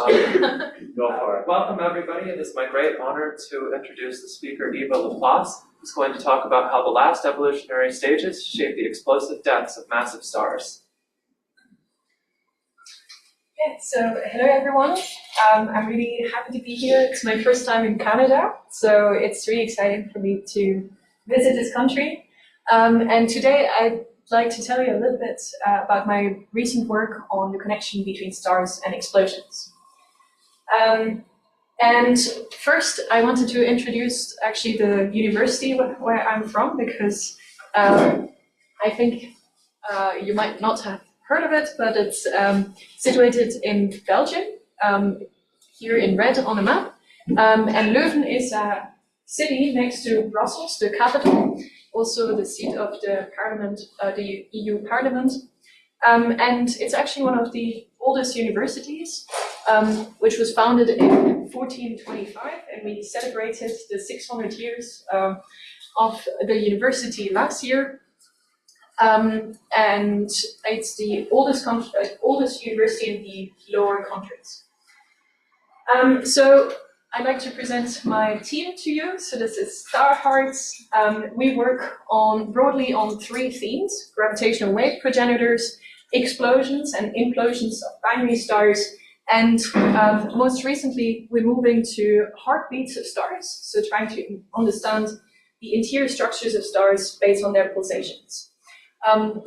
Go for it. Welcome everybody. It is my great honor to introduce the speaker Eva Laplace, who's going to talk about how the last evolutionary stages shape the explosive deaths of massive stars. Yeah, so hello everyone. I'm really happy to be here. It's my first time in Canada, so it's really exciting for me to visit this country. And today I'd like to tell you a little bit about my recent work on the connection between stars and explosions. And first I wanted to introduce actually the university where I'm from, because I think you might not have heard of it, but it's situated in Belgium, here in red on the map. And Leuven is a city next to Brussels, the capital, also the seat of the parliament, the EU Parliament. And it's actually one of the oldest universities, which was founded in 1425, and we celebrated the 600 years of the university last year. And it's the oldest university in the lower countries. So I'd like to present my team to you. So this is Star Hearts. We work broadly on three themes: gravitational wave progenitors, explosions and implosions of binary stars, and most recently we're moving to heartbeats of stars, so trying to understand the interior structures of stars based on their pulsations.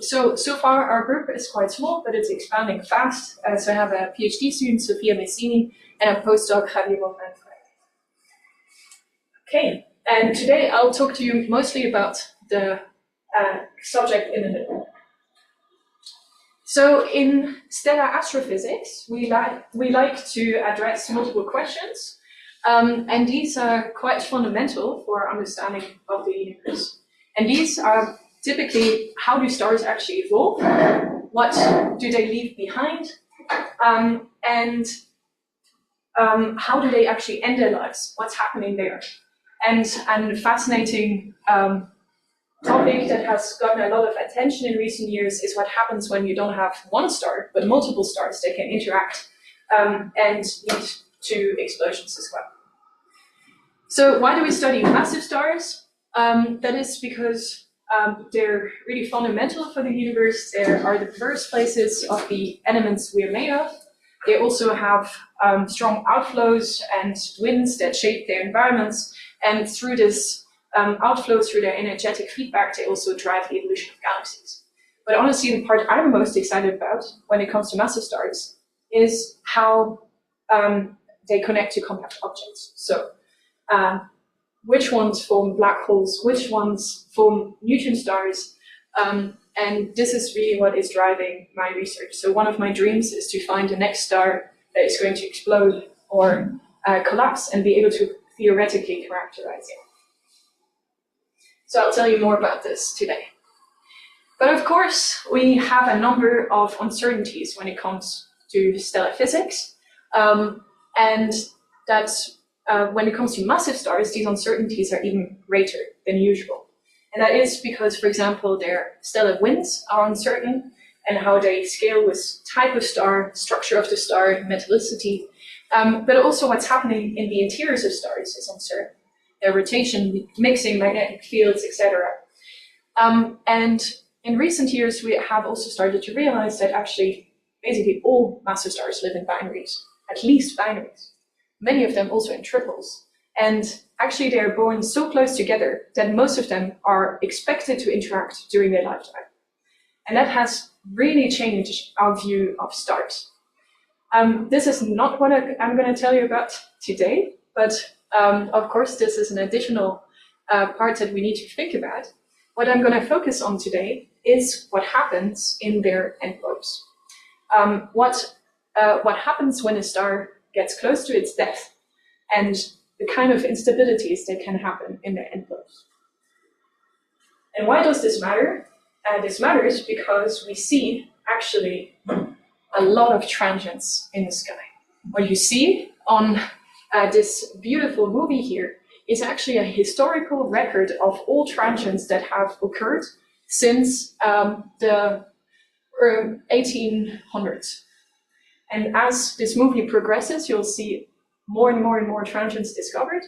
So far our group is quite small, but it's expanding fast. So I have a PhD student, Sofia Messini, and a postdoc, Javier Leuven. Okay, and today I'll talk to you mostly about the subject in the middle. So in stellar astrophysics, we like to address multiple questions, and these are quite fundamental for our understanding of the universe. And these are typically, how do stars actually evolve? What do they leave behind? And how do they actually end their lives? What's happening there? And a fascinating topic that has gotten a lot of attention in recent years is what happens when you don't have one star, but multiple stars that can interact and lead to explosions as well. So why do we study massive stars? That is because they're really fundamental for the universe. They are the birthplaces of the elements we are made of. They also have strong outflows and winds that shape their environments. And through this outflow, through their energetic feedback, they also drive the evolution of galaxies. But honestly, the part I'm most excited about when it comes to massive stars is how they connect to compact objects. So which ones form black holes, which ones form neutron stars, and this is really what is driving my research. So one of my dreams is to find the next star that is going to explode or collapse and be able to theoretically characterize it. So I'll tell you more about this today. But of course, we have a number of uncertainties when it comes to stellar physics, and that's when it comes to massive stars, these uncertainties are even greater than usual. And that is because, for example, their stellar winds are uncertain, and how they scale with type of star, structure of the star, metallicity, but also what's happening in the interiors of stars is uncertain. Their rotation, mixing, magnetic fields, etc. And in recent years, we have also started to realize that actually, basically all massive stars live in binaries, at least binaries. Many of them also in triples. And actually they are born so close together that most of them are expected to interact during their lifetime. And that has really changed our view of stars. This is not what I'm going to tell you about today, but of course this is an additional part that we need to think about. What I'm going to focus on today is what happens in their envelopes. What happens when a star gets close to its death, and the kind of instabilities that can happen in their envelopes. And why does this matter? This matters because we see actually a lot of transients in the sky. What you see on this beautiful movie here is actually a historical record of all transients that have occurred since the 1800s. And as this movie progresses, you'll see more and more and more transients discovered.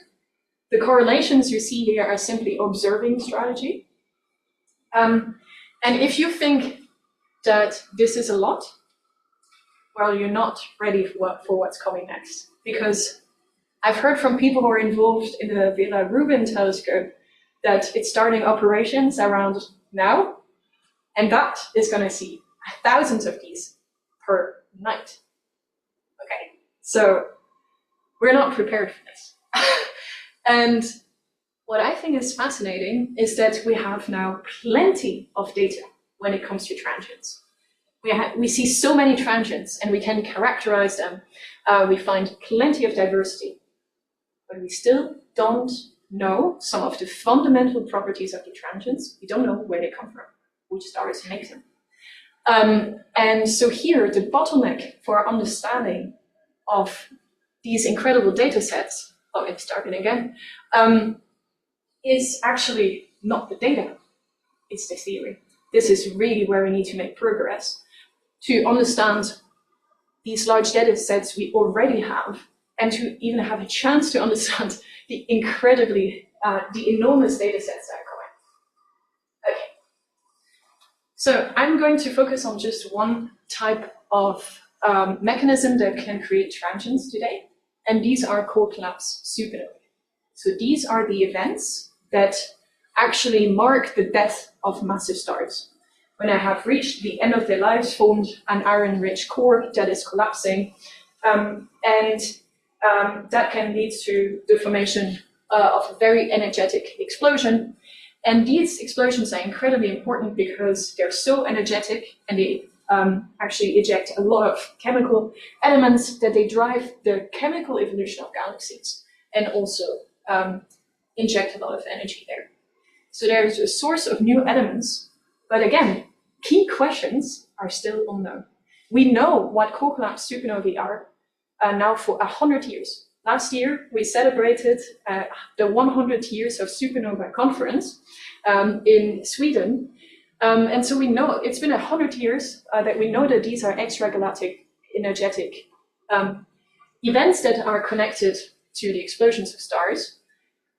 The correlations you see here are simply observing strategy. And if you think that this is a lot, well, you're not ready for what's coming next. Because I've heard from people who are involved in the Leuven telescope that it's starting operations around now, and that is going to see thousands of these per night. Okay, so we're not prepared for this. And what I think is fascinating is that we have now plenty of data when it comes to transients. We see so many transients and we can characterize them. We find plenty of diversity, but we still don't know some of the fundamental properties of the transients. We don't know where they come from, which stars make them. And so here, the bottleneck for our understanding of these incredible data sets, oh, I'm starting again, is actually not the data, it's the theory. This is really where we need to make progress to understand these large data sets we already have, and to even have a chance to understand the enormous data sets that are coming. Okay. So I'm going to focus on just one type of mechanism that can create transients today, and these are core collapse supernovae. So these are the events that actually mark the death of massive stars. When they have reached the end of their lives, formed an iron-rich core that is collapsing, that can lead to the formation of a very energetic explosion. And these explosions are incredibly important because they're so energetic, and they actually eject a lot of chemical elements that they drive the chemical evolution of galaxies, and also inject a lot of energy there. So there's a source of new elements, but again, key questions are still unknown. We know what core collapse supernovae are now for 100 years. Last year, we celebrated the 100 years of supernova conference in Sweden. And so we know it's been 100 years that we know that these are extragalactic energetic events that are connected to the explosions of stars.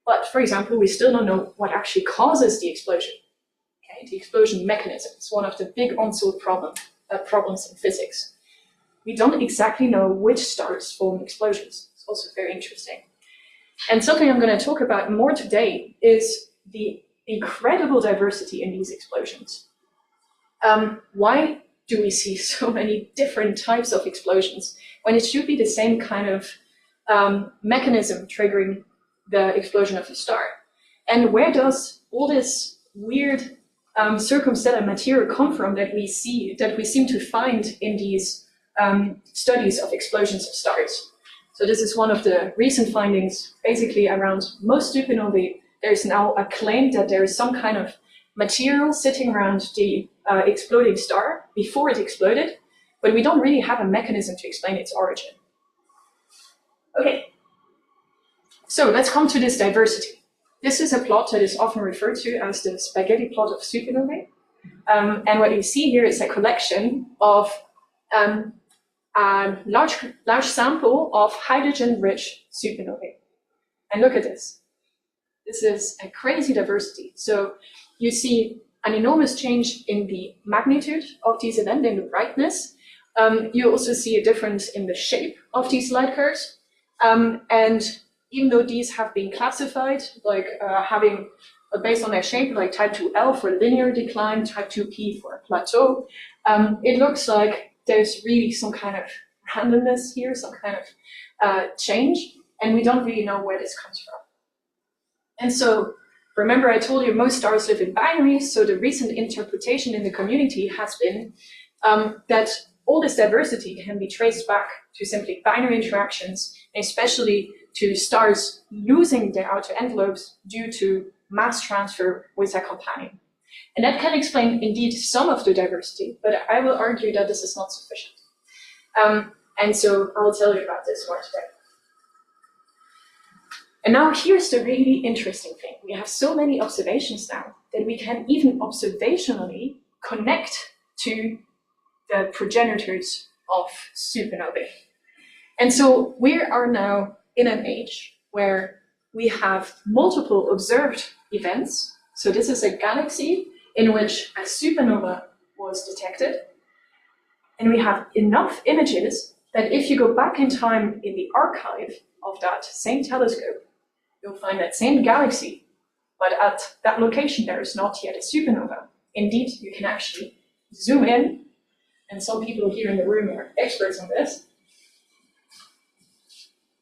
But for example, we still don't know what actually causes the explosion. Okay? The explosion mechanism is one of the big unsolved problems in physics. We don't exactly know which stars form explosions. It's also very interesting. And something I'm going to talk about more today is the incredible diversity in these explosions. Why do we see so many different types of explosions when it should be the same kind of mechanism triggering the explosion of a star? And where does all this weird circumstellar material come from that we seem to find in these studies of explosions of stars? So this is one of the recent findings. Basically, around most supernovae, there's now a claim that there is some kind of material sitting around the exploding star before it exploded, but we don't really have a mechanism to explain its origin. Okay, so let's come to this diversity. This is a plot that is often referred to as the spaghetti plot of supernovae. And what you see here is a collection of a large sample of hydrogen-rich supernovae. And look at this. This is a crazy diversity. So you see an enormous change in the magnitude of these events, in the brightness. You also see a difference in the shape of these light curves. And even though these have been classified, like having, based on their shape, like type 2L for linear decline, type 2P for plateau, it looks like there's really some kind of randomness here, some kind of change, and we don't really know where this comes from. And so, remember I told you most stars live in binaries, so the recent interpretation in the community has been that all this diversity can be traced back to simply binary interactions, especially to stars losing their outer envelopes due to mass transfer with their companion. And that can explain indeed some of the diversity, but I will argue that this is not sufficient. And so I'll tell you about this more today. And now here's the really interesting thing. We have so many observations now that we can even observationally connect to the progenitors of supernovae. And so we are now in an age where we have multiple observed events. So this is a galaxy in which a supernova was detected. And we have enough images that if you go back in time in the archive of that same telescope, you'll find that same galaxy, but at that location there is not yet a supernova. Indeed, you can actually zoom in, and some people here in the room are experts on this,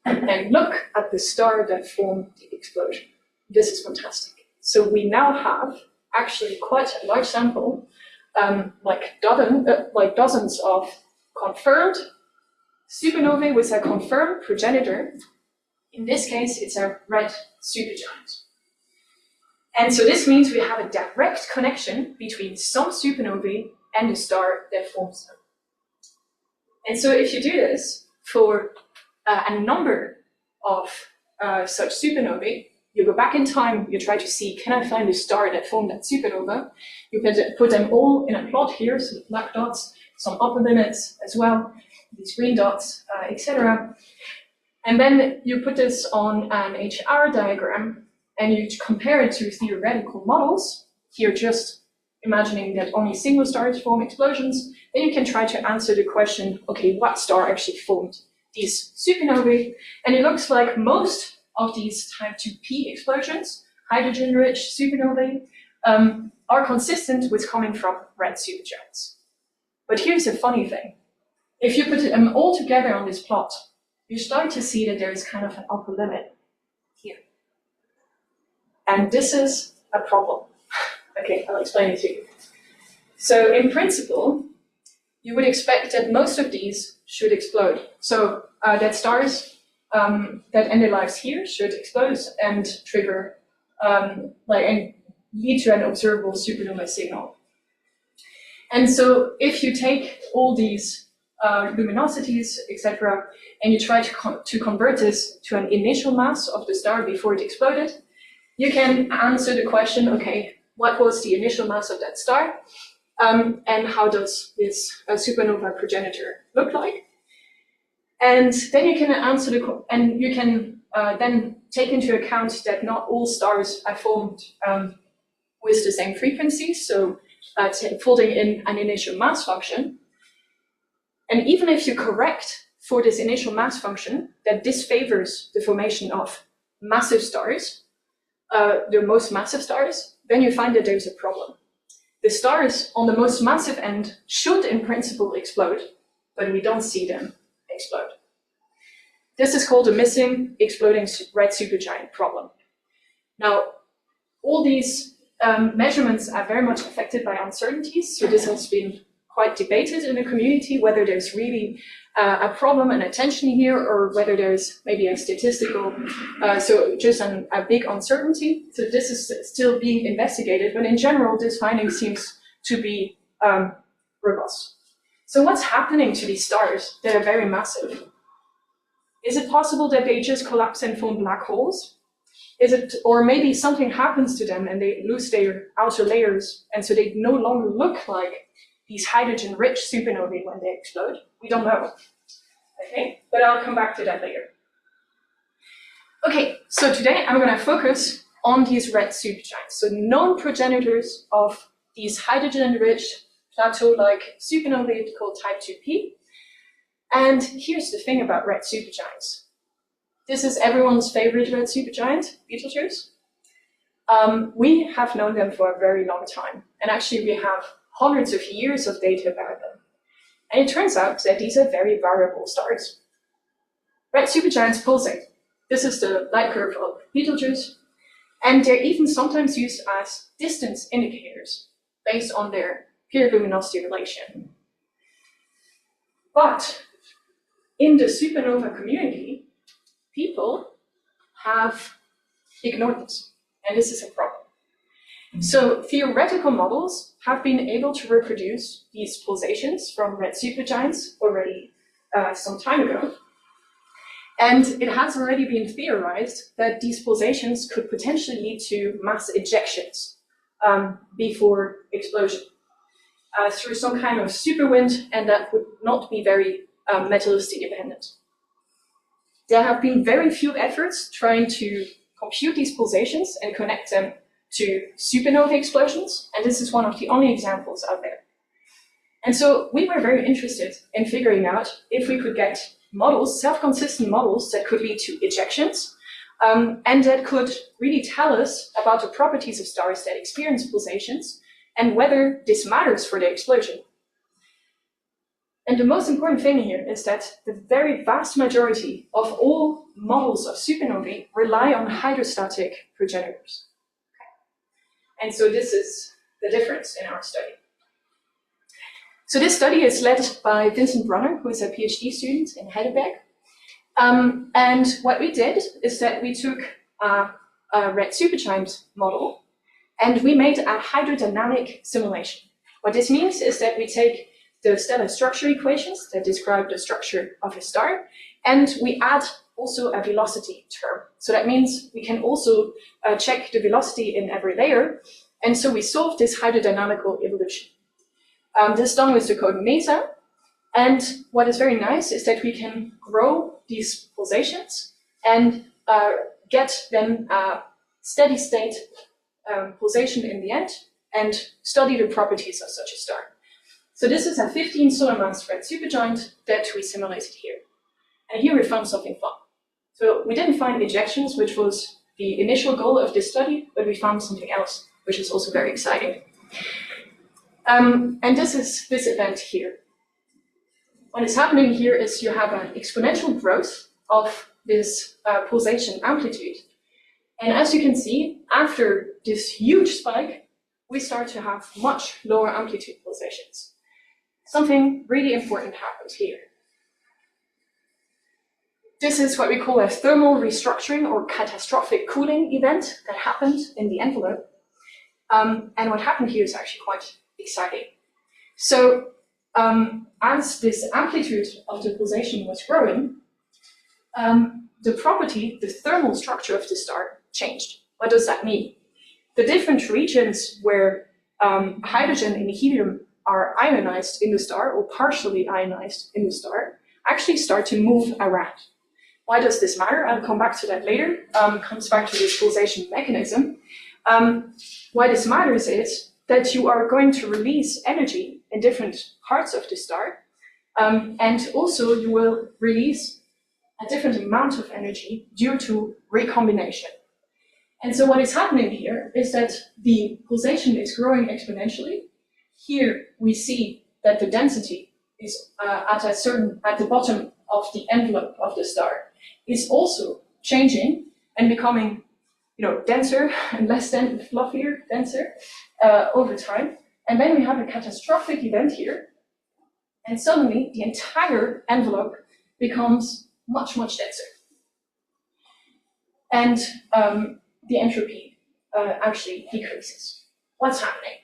and look at the star that formed the explosion. This is fantastic. So we now have actually quite a large sample, like dozens of confirmed supernovae with a confirmed progenitor. In this case, it's a red supergiant. And so this means we have a direct connection between some supernovae and the star that forms them. And so if you do this for a number of such supernovae, you go back in time, you try to see, can I find a star that formed that supernova? You can put them all in a plot here, so the black dots, some upper limits as well, these green dots, etc. And then you put this on an HR diagram, and you compare it to theoretical models. Here, just imagining that only single stars form explosions. Then you can try to answer the question, okay, what star actually formed these supernovae? And it looks like most of these type 2p explosions, hydrogen-rich supernovae, are consistent with coming from red supergiants. But here's a funny thing. If you put them all together on this plot, you start to see that there is kind of an upper limit here. And this is a problem. Okay, I'll explain it to you. So in principle, you would expect that most of these should explode. So that stars that end their lives here should explode and trigger, and lead to an observable supernova signal. And so if you take all these luminosities, etc., and you try to convert this to an initial mass of the star before it exploded, you can answer the question, okay, what was the initial mass of that star? And how does this supernova progenitor look like? And then you can answer and you can then take into account that not all stars are formed with the same frequency, so folding in an initial mass function. And even if you correct for this initial mass function, that disfavors the formation of massive stars, the most massive stars, then you find that there's a problem. The stars on the most massive end should in principle explode, but we don't see them explode. This is called a missing exploding red supergiant problem. Now, all these measurements are very much affected by uncertainties, so this has been quite debated in the community, whether there's really a problem and a tension here, or whether there's maybe a statistical, so just a big uncertainty. So this is still being investigated, but in general, this finding seems to be robust. So what's happening to these stars that are very massive? Is it possible that they just collapse and form black holes? Is it, or maybe something happens to them and they lose their outer layers, and so they no longer look like these hydrogen-rich supernovae when they explode? We don't know. Okay, but I'll come back to that later. Okay, so today I'm going to focus on these red supergiants, so known progenitors of these hydrogen-rich plateau-like supernovae called type 2p. And here's the thing about red supergiants. This is everyone's favorite red supergiant, Betelgeuse. We have known them for a very long time, and actually we have hundreds of years of data about them. And it turns out that these are very variable stars. Red supergiants pulsate. This is the light curve of Betelgeuse, and they're even sometimes used as distance indicators based on their period luminosity relation. But in the supernova community, people have ignored this, and this is a problem. So theoretical models have been able to reproduce these pulsations from red supergiants already some time ago. And it has already been theorized that these pulsations could potentially lead to mass ejections before explosion. through some kind of super wind, and that would not be very metallicity dependent. There have been very few efforts trying to compute these pulsations and connect them to supernova explosions, and this is one of the only examples out there. And so we were very interested in figuring out if we could get models, self-consistent models that could lead to ejections, and that could really tell us about the properties of stars that experience pulsations and whether this matters for the explosion. And the most important thing here is that the very vast majority of all models of supernovae rely on hydrostatic progenitors. Okay. And so this is the difference in our study. So this study is led by Vincent Brunner, who is a PhD student in Heidelberg. And what we did is that we took a red supergiant model and we made a hydrodynamic simulation. What this means is that we take the stellar structure equations that describe the structure of a star, and we add also a velocity term. So that means we can also check the velocity in every layer. And so we solve this hydrodynamical evolution. This is done with the code MESA. And what is very nice is that we can grow these pulsations and get then a steady state pulsation in the end and study the properties of such a star. So this is a 15 solar mass red supergiant that we simulated here. And here we found something fun. So we didn't find ejections, which was the initial goal of this study, but we found something else, which is also very exciting. And this is this event here. What is happening here is you have an exponential growth of this pulsation amplitude. And as you can see, after this huge spike, we start to have much lower amplitude pulsations. Something really important happens here. This is what we call a thermal restructuring or catastrophic cooling event that happened in the envelope. And what happened here is actually quite exciting. So as this amplitude of the pulsation was growing, the property, the thermal structure of the star changed. What does that mean? The different regions where hydrogen and helium are ionized in the star or partially ionized in the star actually start to move around. Why does this matter? I'll come back to that later. Comes back to this pulsation mechanism. Why this matters is that you are going to release energy in different parts of the star, and also you will release a different amount of energy due to recombination. And so what is happening here is that the pulsation is growing exponentially. Here we see that the density is at the bottom of the envelope of the star is also changing and becoming, denser and less dense, fluffier, denser over time. And then we have a catastrophic event here, and suddenly the entire envelope becomes much, much denser. And the entropy actually decreases. What's happening?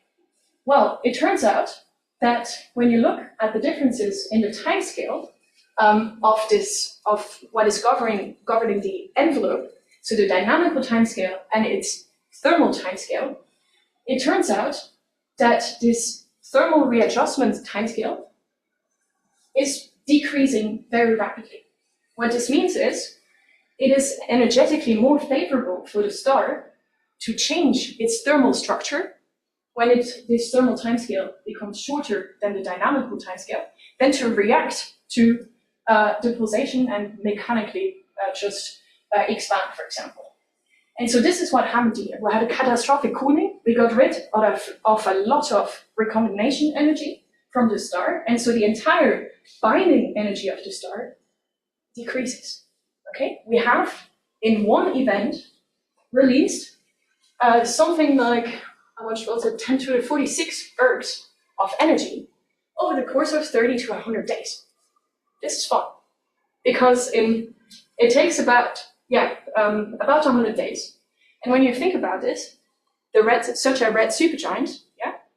Well, it turns out that when you look at the differences in the time scale of what is governing the envelope, so the dynamical timescale and its thermal timescale, it turns out that this thermal readjustment timescale is decreasing very rapidly. What this means is it is energetically more favorable for the star to change its thermal structure when this thermal timescale becomes shorter than the dynamical timescale, than to react to the pulsation and mechanically just expand, for example. And so this is what happened here. We had a catastrophic cooling. We got rid of a lot of recombination energy from the star. And so the entire binding energy of the star decreases. Okay, we have in one event released something like, how much was it, 10 to the 46 ergs of energy over the course of 30 to 100 days. This is fun because it takes about 100 days. And when you think about this, such a red supergiant,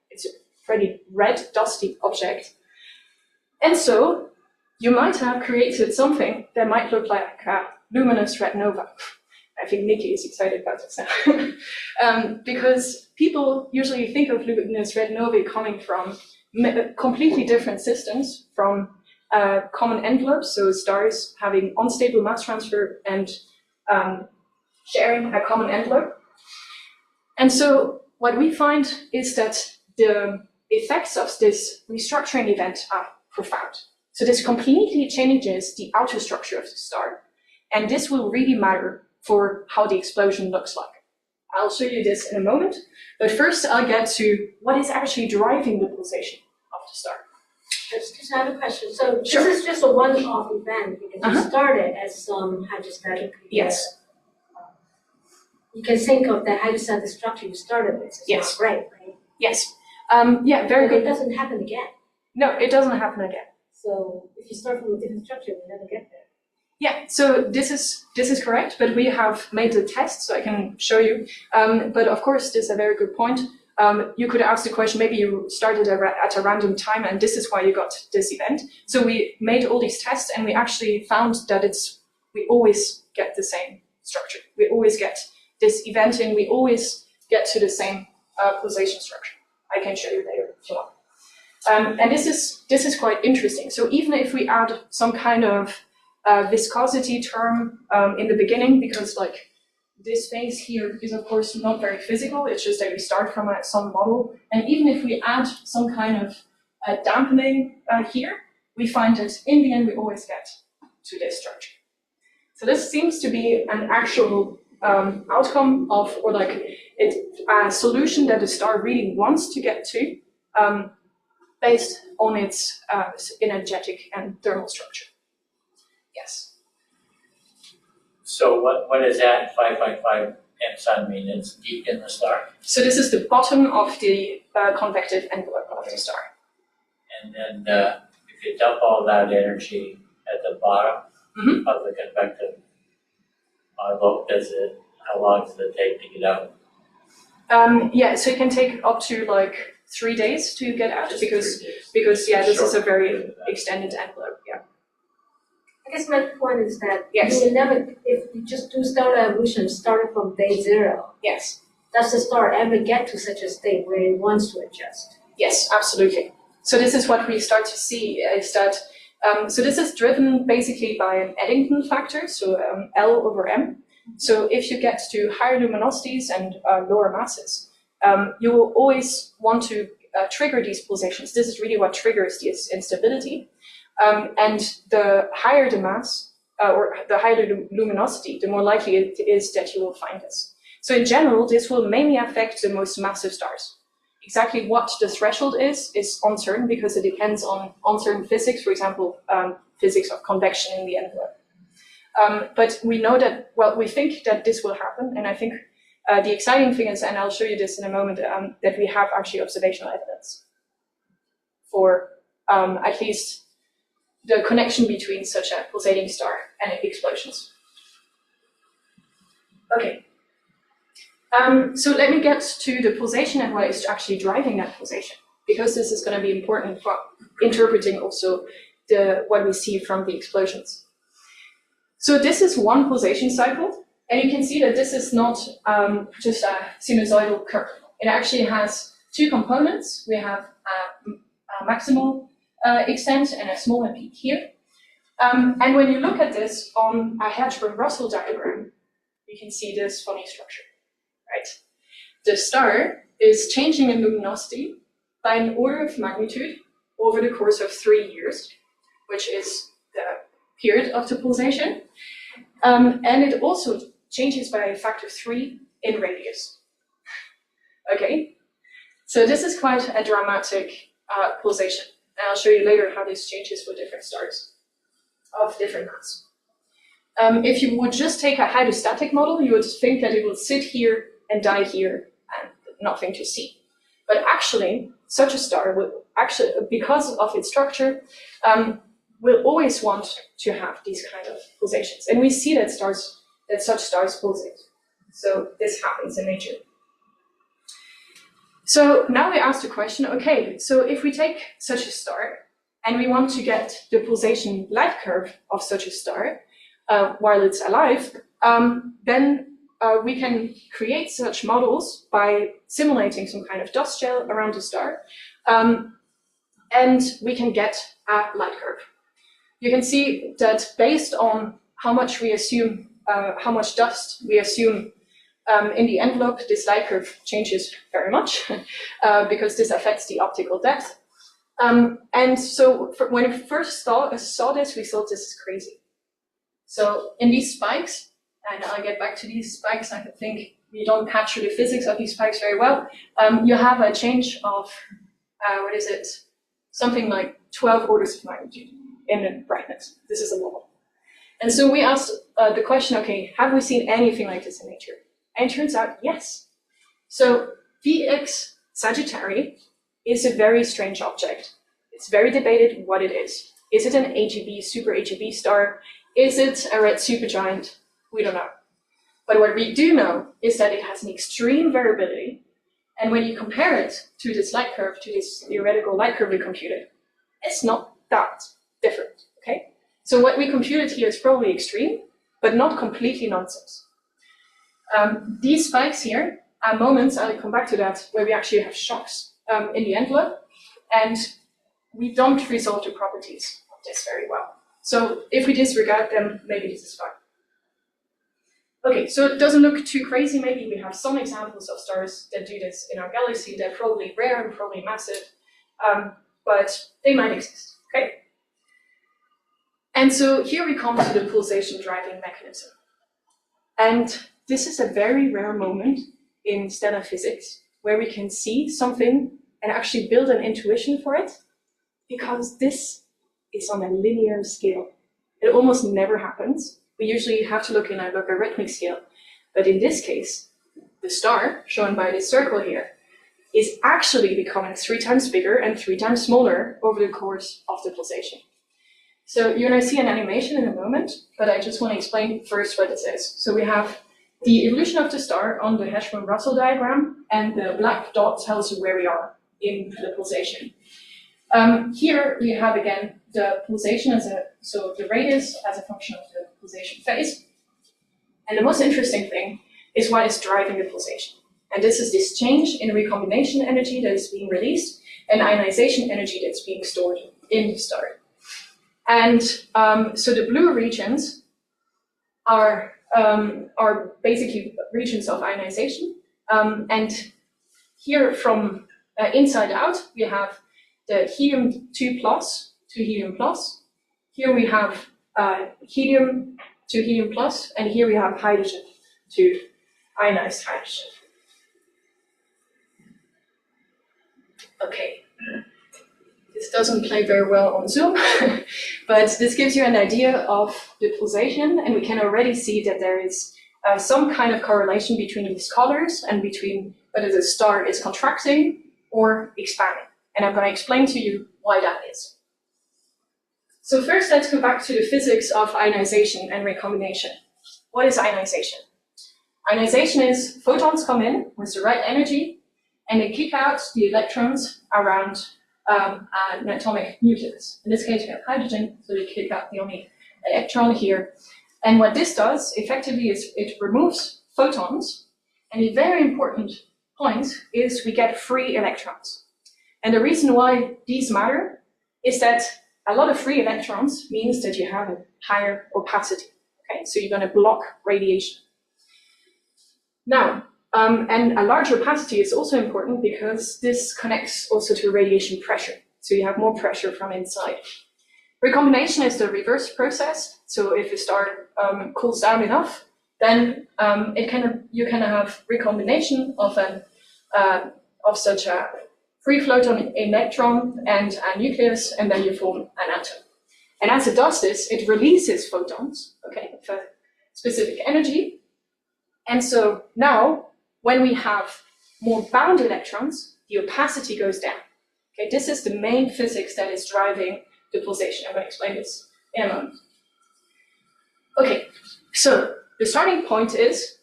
it's a pretty red, dusty object. And so you might have created something that might look like a luminous red nova. I think Nikki is excited about this now. Because people usually think of luminous red novae coming from completely different systems from common envelopes, so stars having unstable mass transfer and sharing a common envelope. And so what we find is that the effects of this restructuring event are profound. So this completely changes the outer structure of the star. And this will really matter for how the explosion looks like. I'll show you this in a moment. But first I'll get to what is actually driving the pulsation of the star. Just have a question. So Sure. this is just a one-off event because you started as some hydrostatic. Yes. You can think of the hydrostatic structure you started with. It's Yes. not right? Yes. Yeah, very But it good. doesn't happen again. No, it doesn't happen again. So if you start from a different structure, you'll never get there. Yeah, so this is correct, but we have made the test, so I can show you. But of course, this is a very good point. You could ask the question, maybe you started at a random time and this is why you got this event. So we made all these tests and we actually found that we always get the same structure. We always get this event and we always get to the same pulsation structure. I can show you later if you want. And this is quite interesting. So even if we add some kind of viscosity term in the beginning, because like this phase here is of course not very physical, it's just that we start from some model. And even if we add some kind of dampening here, we find that in the end we always get to this structure. So this seems to be an actual outcome of, or like a solution that the star really wants to get to, based on its energetic and thermal structure. Yes. So what does that 5.5 M sun mean? It's deep in the star? So this is the bottom of the convective envelope of the star. And then if you dump all that energy at the bottom of the convective envelope, how long does it take to get out? Yeah, so it can take up to like 3 days to get out because yeah, this is a very extended envelope. Yeah. I guess my point is that Yes. you will never, if you just do stellar evolution starting from day 0, Yes. does the star ever get to such a state where it wants to adjust? Yes, absolutely. So this is what we start to see is that, so this is driven basically by an Eddington factor, so L over M. So if you get to higher luminosities and lower masses, you will always want to trigger these pulsations. This is really what triggers this instability. And the higher the mass, or the higher the luminosity, the more likely it is that you will find this. So in general, this will mainly affect the most massive stars. Exactly what the threshold is uncertain because it depends on uncertain physics, for example, physics of convection in the envelope. But we know that, well, we think that this will happen, and I think the exciting thing is, and I'll show you this in a moment, that we have actually observational evidence for at least the connection between such a pulsating star and explosions. Okay. So let me get to the pulsation and what is actually driving that pulsation, because this is going to be important for interpreting also what we see from the explosions. So this is one pulsation cycle, and you can see that this is not just a sinusoidal curve. It actually has two components. We have a maximal extent and a smaller peak here. And when you look at this on a Hertzsprung-Russell diagram, you can see this funny structure, right? The star is changing in luminosity by an order of magnitude over the course of 3 years, which is the period of the pulsation. And it also changes by a factor 3 in radius. Okay, so this is quite a dramatic pulsation. And I'll show you later how this changes for different stars of different mass. If you would just take a hydrostatic model, you would think that it will sit here and die here and nothing to see. But actually, such a star will actually, because of its structure, will always want to have these kind of pulsations. And we see that such stars pulsate. So this happens in nature. So now we ask the question, okay, so if we take such a star and we want to get the pulsation light curve of such a star while it's alive, then we can create such models by simulating some kind of dust gel around the star. and we can get a light curve. You can see that based on how much we assume, how much dust we assume in the envelope, this light curve changes very much because this affects the optical depth. And so when we first saw this, we thought this is crazy. So in these spikes, and I'll get back to these spikes, I think we don't capture the physics of these spikes very well. You have a change of, something like 12 orders of magnitude in the brightness. This is a lot. And so we asked the question, okay, have we seen anything like this in nature? And it turns out, yes. So VX Sagittarius is a very strange object. It's very debated what it is. Is it an AGB, super AGB star? Is it a red supergiant? We don't know. But what we do know is that it has an extreme variability. And when you compare it to this light curve, to this theoretical light curve we computed, it's not that different, okay? So what we computed here is probably extreme, but not completely nonsense. These spikes here are moments, I'll come back to that, where we actually have shocks in the envelope, and we don't resolve the properties of this very well. So if we disregard them, maybe this is fine. Okay, so it doesn't look too crazy. Maybe we have some examples of stars that do this in our galaxy. They're probably rare and probably massive, but they might exist, okay? And so here we come to the pulsation driving mechanism. And this is a very rare moment in stellar physics where we can see something and actually build an intuition for it, because this is on a linear scale. It almost never happens. We usually have to look in a logarithmic scale. But in this case, the star, shown by this circle here, is actually becoming 3 times bigger and 3 times smaller over the course of the pulsation. So you're going to see an animation in a moment, but I just want to explain first what this is. So we have the evolution of the star on the Hertzsprung-Russell diagram, and the black dot tells you where we are in the pulsation. Here we have again the pulsation so the radius as a function of the pulsation phase. And the most interesting thing is what is driving the pulsation. And this is this change in recombination energy that is being released and ionization energy that's being stored in the star. And so the blue regions are basically regions of ionization. And here from inside out, we have the helium-2 plus to helium plus. Here we have helium to helium plus, and here we have hydrogen to ionized hydrogen. Okay, this doesn't play very well on Zoom, but this gives you an idea of the pulsation, and we can already see that there is some kind of correlation between these colors and between whether the star is contracting or expanding. And I'm going to explain to you why that is. So first, let's go back to the physics of ionization and recombination. What is ionization? Ionization is photons come in with the right energy, and they kick out the electrons around an atomic nucleus. In this case, we have hydrogen, so they kick out the only electron here. And what this does, effectively, is it removes photons. And a very important point is we get free electrons. And the reason why these matter is that a lot of free electrons means that you have a higher opacity. Okay, so you're going to block radiation. Now, and a large opacity is also important because this connects also to radiation pressure. So you have more pressure from inside. Recombination is the reverse process. So if a star cools down enough, then you can have recombination of such a free floating electron and a nucleus, and then you form an atom. And as it does this, it releases photons, okay, of a specific energy. And so now, when we have more bound electrons, the opacity goes down. Okay, this is the main physics that is driving the pulsation. I'm going to explain this in a moment. Okay, so the starting point is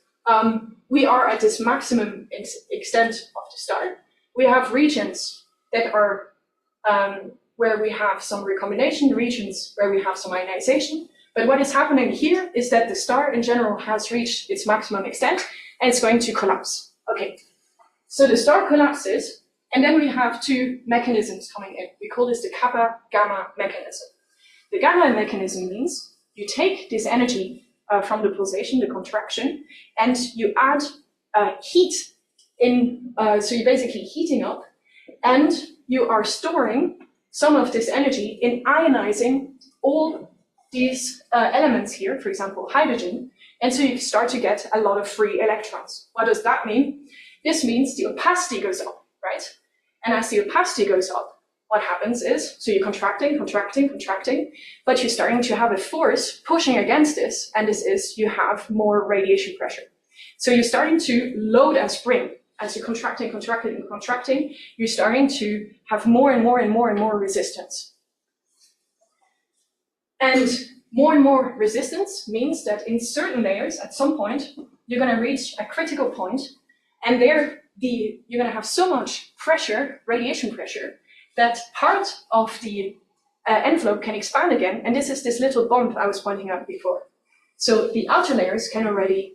we are at this maximum extent of the star. We have regions that are where we have some recombination, regions where we have some ionization. But what is happening here is that the star in general has reached its maximum extent and it's going to collapse. Okay, so the star collapses, And then we have two mechanisms coming in. We call this the kappa-gamma mechanism. The gamma mechanism means you take this energy from the pulsation, the contraction, and you add heat in, so you're basically heating up, and you are storing some of this energy in ionizing all these elements here, for example, hydrogen, and so you start to get a lot of free electrons. What does that mean? This means the opacity goes up, right? And as the opacity goes up, what happens is, so you're contracting, but you're starting to have a force pushing against this, and this is, you have more radiation pressure. So you're starting to load and spring. As you're contracting, you're starting to have more and more resistance. And more resistance means that in certain layers, at some point, you're going to reach a critical point, and there you're going to have so much pressure, radiation pressure, that part of the envelope can expand again, and this is this little bump I was pointing out before. So the outer layers can already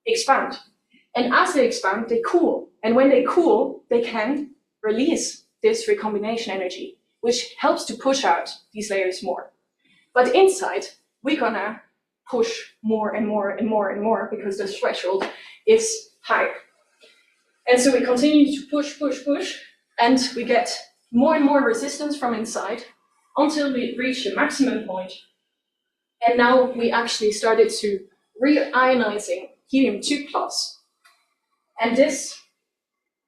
expand. And as they expand, they cool. And when they cool, they can release this recombination energy, which helps to push out these layers more. But inside, we're gonna push more and more because the threshold is higher. And so we continue to push, and we get more and more resistance from inside until we reach the maximum point. And now we actually started to reionizing helium-2+. And this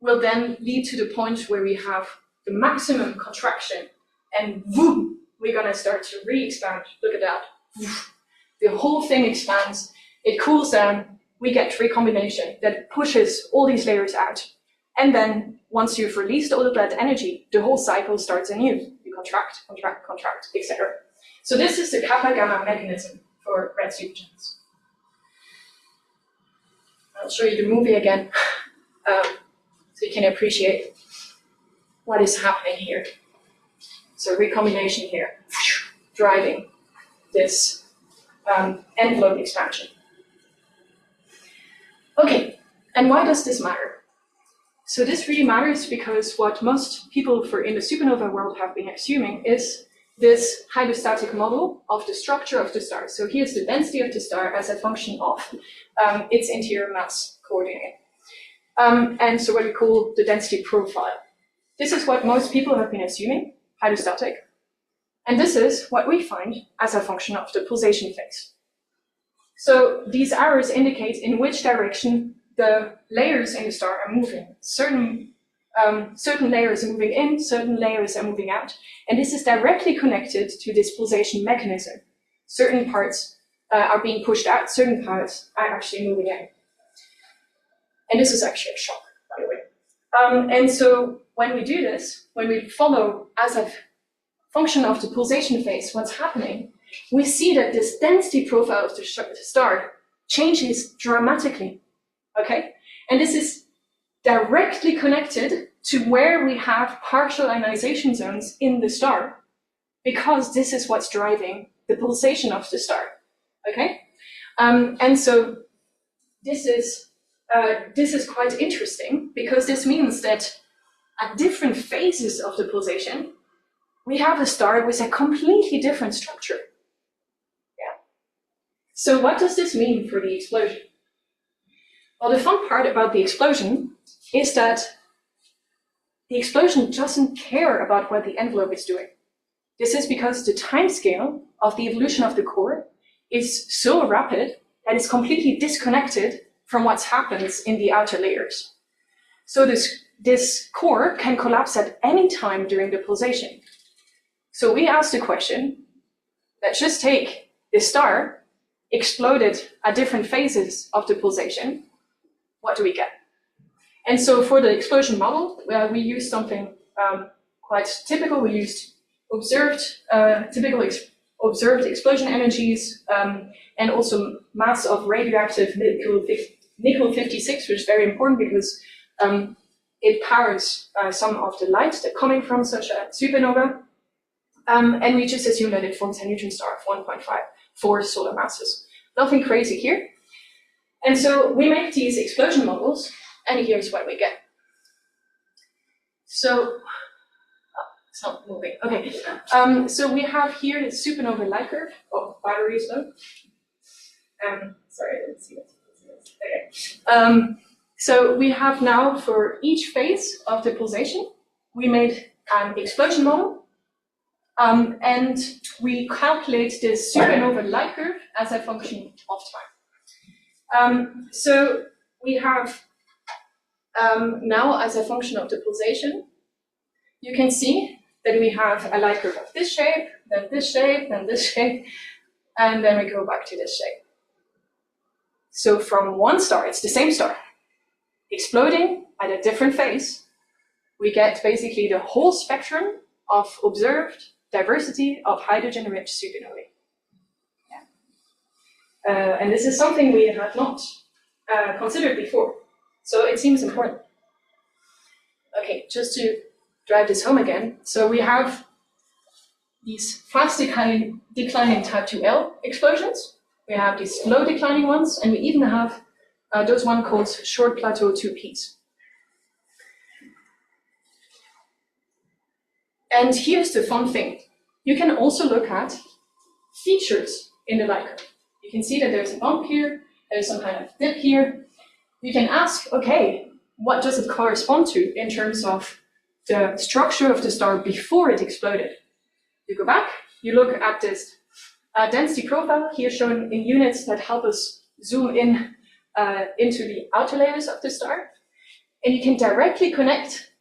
will then lead to the point where we have the maximum contraction, and boom, we're gonna start to re-expand. Look at that. The whole thing expands, it cools down, we get recombination that pushes all these layers out. And then once you've released all of that energy, the whole cycle starts anew. You contract, etc. So this is the kappa-gamma mechanism for red supergiants. I'll show you the movie again, so you can appreciate what is happening here. So recombination here, driving this envelope expansion. Okay, and why does this matter? So this really matters because what most people in the supernova world have been assuming is this hydrostatic model of the structure of the star. So here's the density of the star as a function of its interior mass coordinate. And so what we call the density profile. This is what most people have been assuming, hydrostatic. And this is what we find as a function of the pulsation phase. So these arrows indicate in which direction the layers in the star are moving. Certain layers are moving in, certain layers are moving out. And this is directly connected to this pulsation mechanism. Certain parts are being pushed out, certain parts are actually moving in. And this is actually a shock, by the way. And so when we do this, when we follow as a function of the pulsation phase what's happening, we see that this density profile of the star changes dramatically, okay? And this is directly connected to where we have partial ionization zones in the star, because this is what's driving the pulsation of the star, okay? And so this is quite interesting, because this means that at different phases of the pulsation, we have a star with a completely different structure. Yeah. So what does this mean for the explosion? Well, the fun part about the explosion is that the explosion doesn't care about what the envelope is doing. This is because the time-scale of the evolution of the core is so rapid that it's completely disconnected from what happens in the outer layers. So this core can collapse at any time during the pulsation. So we asked the question, let's just take this star, exploded at different phases of the pulsation, what do we get? And so for the explosion model, we used something quite typical. We used typical observed explosion energies, and also mass of radioactive nickel-56, which is very important because it powers some of the light that's coming from such a supernova. And we just assume that it forms a neutron star of 1.54 solar masses. Nothing crazy here. And so we make these explosion models, and here's what we get. So, it's not moving. Okay. So we have here the supernova light curve. Oh, battery is low. Sorry, I didn't see that. Okay. So we have now for each phase of the pulsation, we made an explosion model, and we calculate the supernova light curve as a function of time. So we have now as a function of the pulsation, you can see that we have a light curve of this shape, then this shape, then this shape, and then we go back to this shape. So from one star, it's the same star, exploding at a different phase, we get basically the whole spectrum of observed diversity of hydrogen-rich supernovae. Yeah. And this is something we had not considered before, so it seems important. Okay, just to drive this home again, so we have these fast declining type 2L explosions. We have these slow declining ones, and we even have those one called short plateau 2Ps. And here's the fun thing. You can also look at features in the light curve. You can see that there's a bump here, there's some kind of dip here. You can ask, okay, what does it correspond to in terms of the structure of the star before it exploded? You go back, you look at this density profile here shown in units that help us zoom in into the outer layers of the star. And you can directly connect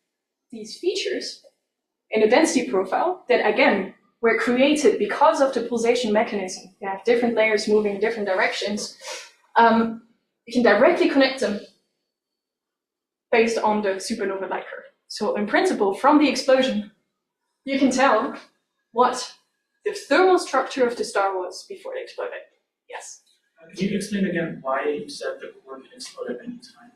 these features in the density profile that, again, were created because of the pulsation mechanism. You have different layers moving in different directions. You can directly connect them based on the supernova light curve. So in principle, from the explosion, you can tell what the thermal structure of the star was before it exploded. Yes? Can you explain again why you said the core can explode at any time?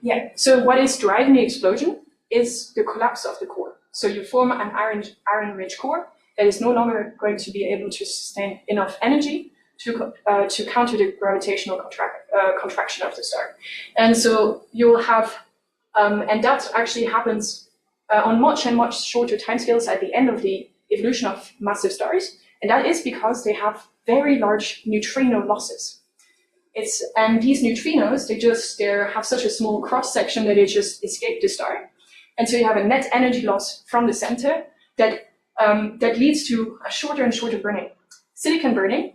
Yeah, so what is driving the explosion is the collapse of the core. So you form an iron-rich core that is no longer going to be able to sustain enough energy to counter the gravitational contraction of the star. And so you will have, and that actually happens on much and much shorter timescales at the end of the evolution of massive stars. And that is because they have very large neutrino losses. And these neutrinos, they have such a small cross section that they just escape the star. And so you have a net energy loss from the center that leads to a shorter and shorter burning. Silicon burning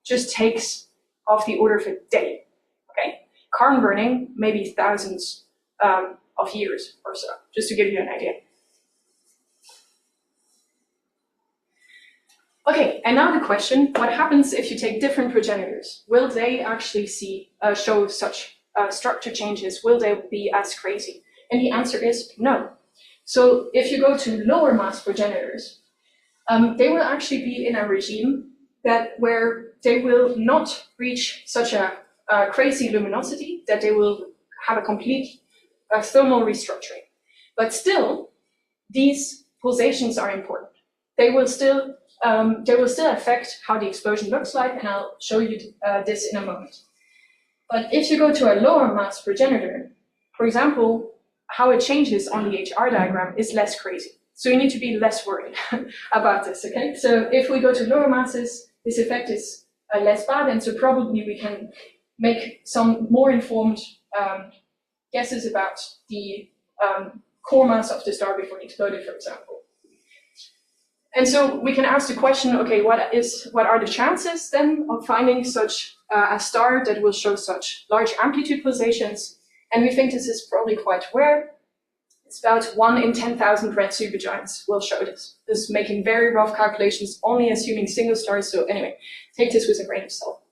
just takes of the order of a day. Okay, carbon burning maybe thousands of years or so, just to give you an idea. Okay, and now the question: what happens if you take different progenitors? Will they actually show such structure changes? Will they be as crazy? And the answer is no. So if you go to lower mass progenitors, they will actually be in a regime where they will not reach such a crazy luminosity that they will have a complete thermal restructuring. But still, these pulsations are important. They will still affect how the explosion looks like, and I'll show you this in a moment. But if you go to a lower mass progenitor, for example, how it changes on the HR diagram is less crazy. So you need to be less worried about this, okay? So if we go to lower masses, this effect is less bad, and so probably we can make some more informed guesses about the core mass of the star before it exploded, for example. And so we can ask the question, okay, what are the chances then of finding such a star that will show such large amplitude pulsations? And we think this is probably quite rare. It's about 1 in 10,000 red supergiants will show this. This is making very rough calculations, only assuming single stars. So anyway, take this with a grain of salt.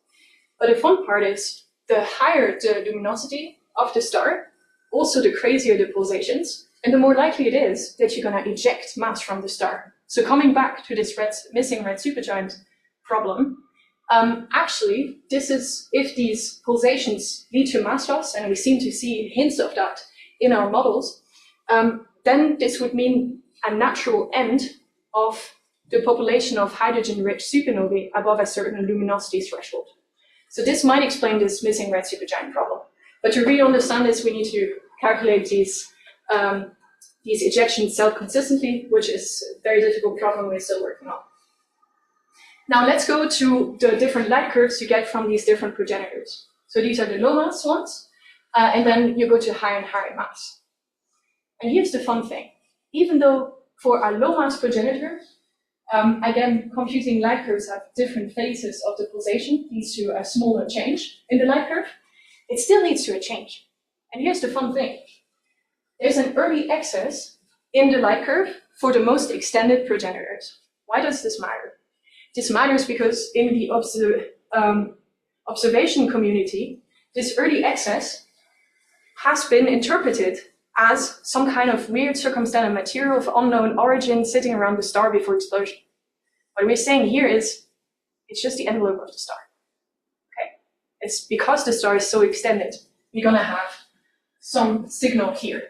But the fun part is, the higher the luminosity of the star, also the crazier the pulsations, and the more likely it is that you're going to eject mass from the star. So coming back to this missing red supergiant problem, actually, this is if these pulsations lead to mass loss, and we seem to see hints of that in our models, then this would mean a natural end of the population of hydrogen-rich supernovae above a certain luminosity threshold. So this might explain this missing red supergiant problem. But to really understand this, we need to calculate these these ejections cell consistently, which is a very difficult problem we're still working on. Now let's go to the different light curves you get from these different progenitors. So these are the low mass ones, and then you go to higher and higher mass. And here's the fun thing. Even though for our low mass progenitor, again, computing light curves have different phases of the pulsation, leads to a smaller change in the light curve, it still leads to a change. And here's the fun thing. There's an early excess in the light curve for the most extended progenitors. Why does this matter? This matters because in the observation community, this early excess has been interpreted as some kind of weird circumstantial material of unknown origin sitting around the star before explosion. What we're saying here is, it's just the envelope of the star. Okay? It's because the star is so extended, we're gonna have some signal here.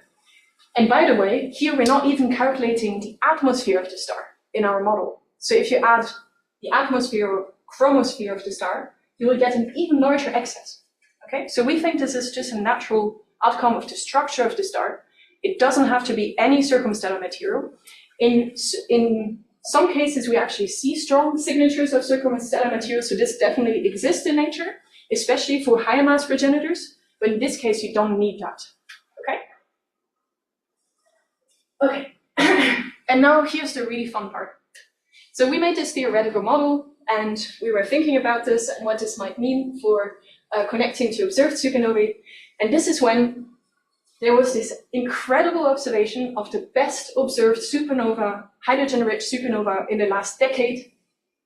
And by the way, here we're not even calculating the atmosphere of the star in our model. So if you add the atmosphere or chromosphere of the star, you will get an even larger excess. Okay? So we think this is just a natural outcome of the structure of the star. It doesn't have to be any circumstellar material. In some cases, we actually see strong signatures of circumstellar material, so this definitely exists in nature, especially for higher mass progenitors, but in this case, you don't need that. Okay? Okay. And now here's the really fun part. So we made this theoretical model, and we were thinking about this and what this might mean for connecting to observed supernovae. And this is when there was this incredible observation of the best observed supernova, hydrogen-rich supernova in the last decade,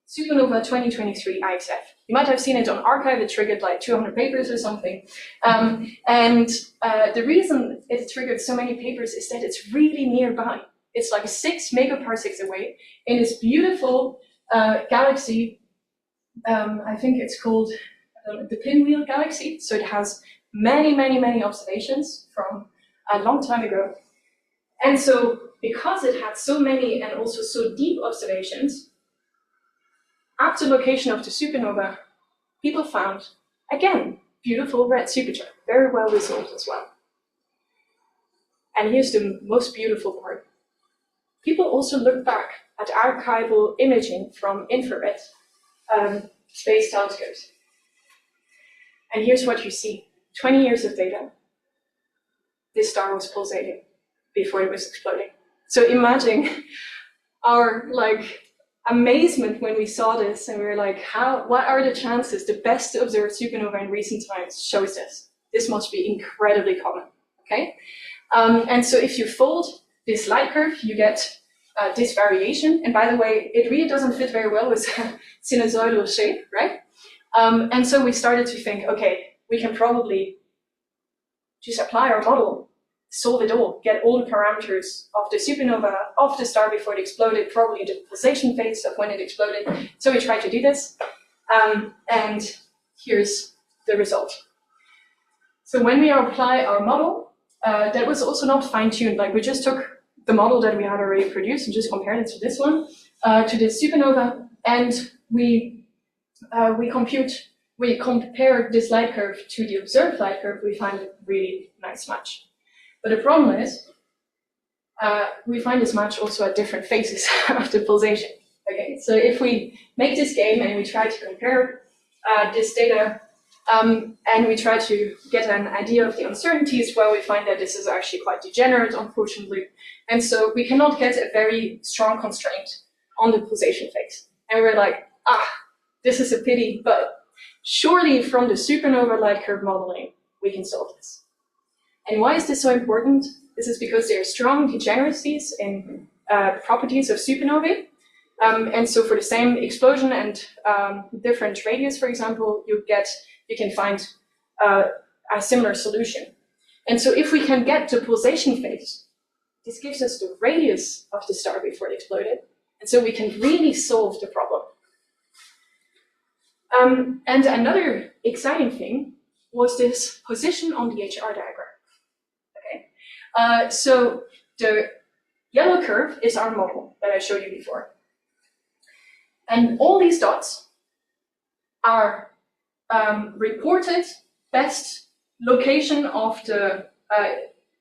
supernova 2023 IXF. You might have seen it on arXiv, it triggered like 200 papers or something. The reason it triggered so many papers is that it's really nearby. It's like 6 megaparsecs away in this beautiful galaxy. I think it's called the Pinwheel Galaxy. So it has many, many, many observations from a long time ago. And so because it had so many and also so deep observations, at the location of the supernova, people found, again, beautiful red supergiant, very well resolved as well. And here's the most beautiful part. People also look back at archival imaging from infrared space telescopes. And here's what you see. 20 years of data. This star was pulsating before it was exploding. So imagine our amazement when we saw this, and we were like, what are the chances the best observed supernova in recent times shows this? This must be incredibly common, okay? And so if you fold this light curve, you get this variation. And by the way, it really doesn't fit very well with sinusoidal shape, right? And so we started to think, okay, we can probably just apply our model, solve it all, get all the parameters of the supernova, of the star before it exploded, probably the pulsation phase of when it exploded. So we tried to do this, and here's the result. So when we apply our model, that was also not fine-tuned. Like we just took the model that we had already produced and just compared it to this one, to this supernova, and we compare this light curve to the observed light curve, we find a really nice match. But the problem is, we find this match also at different phases of the pulsation. Okay, so if we make this game and we try to compare this data, and we try to get an idea of the uncertainties, well, we find that this is actually quite degenerate, unfortunately. And so we cannot get a very strong constraint on the pulsation phase. And we're like, this is a pity, but surely from the supernova light curve modeling, we can solve this. And why is this so important? This is because there are strong degeneracies in properties of supernovae. And so for the same explosion and different radius, for example, you can find a similar solution. And so if we can get the pulsation phase, this gives us the radius of the star before it exploded. And so we can really solve the problem. And another exciting thing was this position on the HR diagram. Okay, so the yellow curve is our model that I showed you before. And all these dots are reported best location of the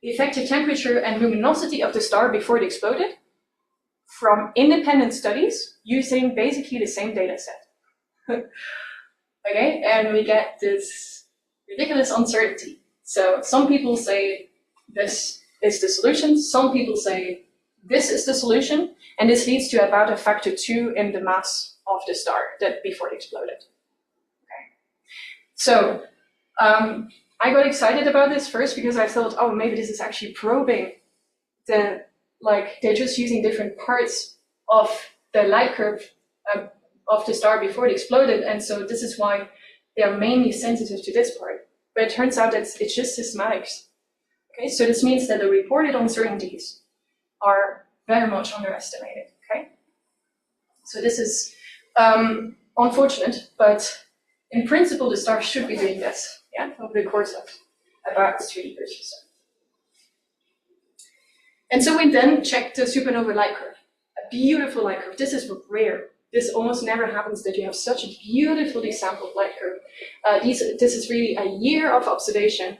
the effective temperature and luminosity of the star before it exploded from independent studies using basically the same data set. Okay, and we get this ridiculous uncertainty. So some people say this is the solution, some people say this is the solution, and this leads to about a factor 2 in the mass of the star that before it exploded. Okay. So I got excited about this first because I thought, oh, maybe this is actually probing they're just using different parts of the light curve of the star before it exploded, and so this is why they are mainly sensitive to this part. But it turns out that it's just systematics. Okay, so this means that the reported uncertainties are very much underestimated. Okay, so this is unfortunate, but in principle, the star should be doing this, yeah, over the course of about 3 years or so. And so we then checked the supernova light curve, a beautiful light curve. This is rare. This almost never happens that you have such a beautifully sampled light curve. This is really a year of observation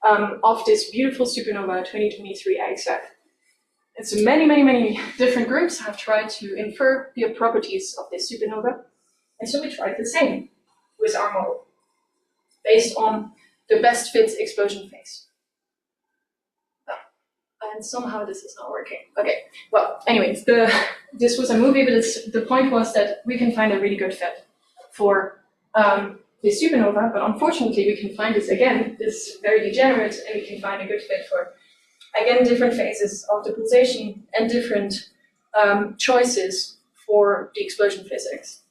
of this beautiful supernova 2023 XF. And so many different groups have tried to infer the properties of this supernova. And so we tried the same with our model, based on the best fit explosion phase. And somehow this is not working. Okay, well, anyways, this was a movie, but the point was that we can find a really good fit for this supernova, but unfortunately we can find this again, this very degenerate, and we can find a good fit for, again, different phases of the pulsation and different choices for the explosion physics.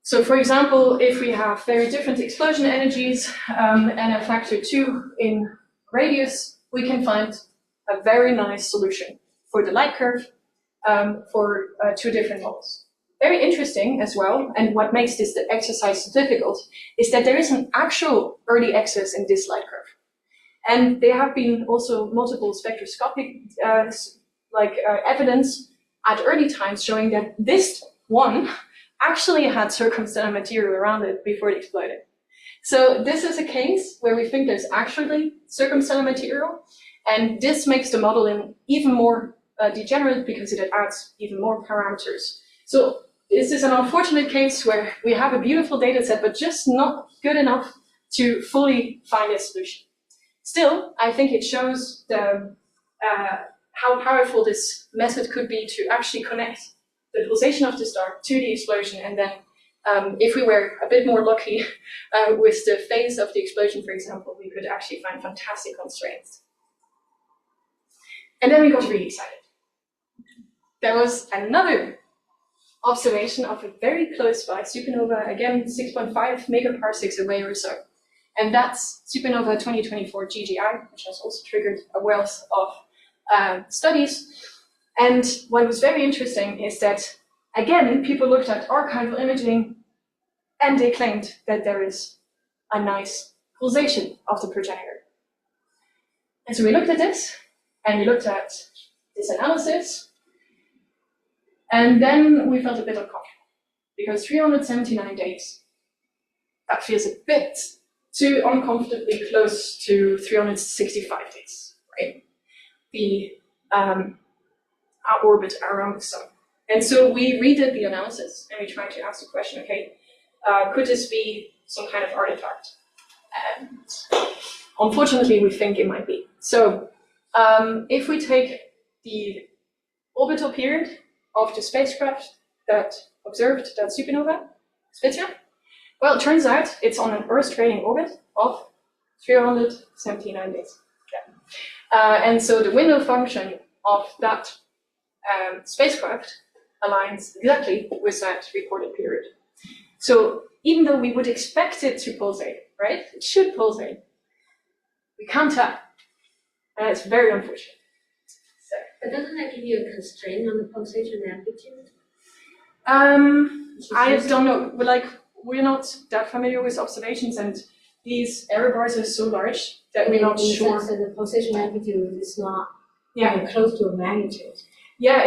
So for example, if we have very different explosion energies and a factor 2 in radius, we can find a very nice solution for the light curve for 2 different models. Very interesting as well, and what makes this exercise difficult is that there is an actual early excess in this light curve. And there have been also multiple spectroscopic evidence at early times showing that this one actually had circumstellar material around it before it exploded. So this is a case where we think there's actually circumstellar material, and this makes the modeling even more degenerate because it adds even more parameters. So this is an unfortunate case where we have a beautiful data set, but just not good enough to fully find a solution. Still, I think it shows how powerful this method could be to actually connect the pulsation of the star to the explosion, and then if we were a bit more lucky with the phase of the explosion, for example, we could actually find fantastic constraints. And then we got really excited. There was another observation of a very close by supernova, again 6.5 megaparsecs away or so. And that's supernova 2024 GGI, which has also triggered a wealth of studies. And what was very interesting is that, again, people looked at archival imaging and they claimed that there is a nice pulsation of the progenitor. And so we looked at this, and we looked at this analysis, and then we felt a bit uncomfortable, because 379 days, that feels a bit too uncomfortably close to 365 days, right? The orbit around the sun. And so we redid the analysis, and we tried to ask the question, okay, could this be some kind of artifact? And unfortunately, we think it might be. So if we take the orbital period of the spacecraft that observed that supernova, CITA, well, it turns out it's on an Earth-trailing orbit of 379 days. Yeah. And so the window function of that spacecraft aligns exactly with that reported period. So even though we would expect it to pulsate, right? It should pulsate. We can't tell. And it's very unfortunate. So, But doesn't that give you a constraint on the pulsation amplitude? I don't know. We're not that familiar with observations, and these error bars are so large that we're not sure. So the pulsation amplitude is not close to a magnitude. Yeah,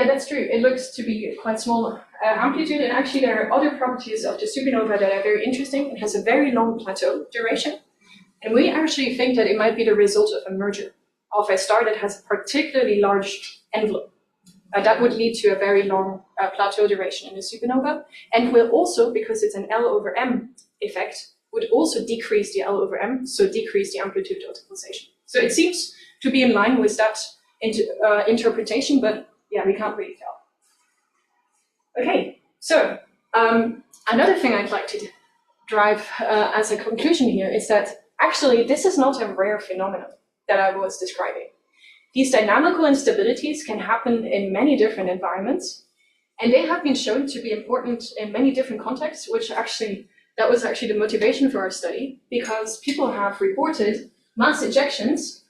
that's true. It looks to be quite small amplitude, and actually there are other properties of the supernova that are very interesting. It has a very long plateau duration, And we actually think that it might be the result of a merger of a star that has a particularly large envelope. That would lead to a very long plateau duration in the supernova, and will also, because it's an L/m effect, would also decrease the L/m, so decrease the amplitude of the pulsation. So it seems to be in line with that interpretation, but yeah, we can't really tell. Okay, so another thing I'd like to drive as a conclusion here is that actually this is not a rare phenomenon that I was describing. These dynamical instabilities can happen in many different environments, and they have been shown to be important in many different contexts, that was actually the motivation for our study, because people have reported mass ejections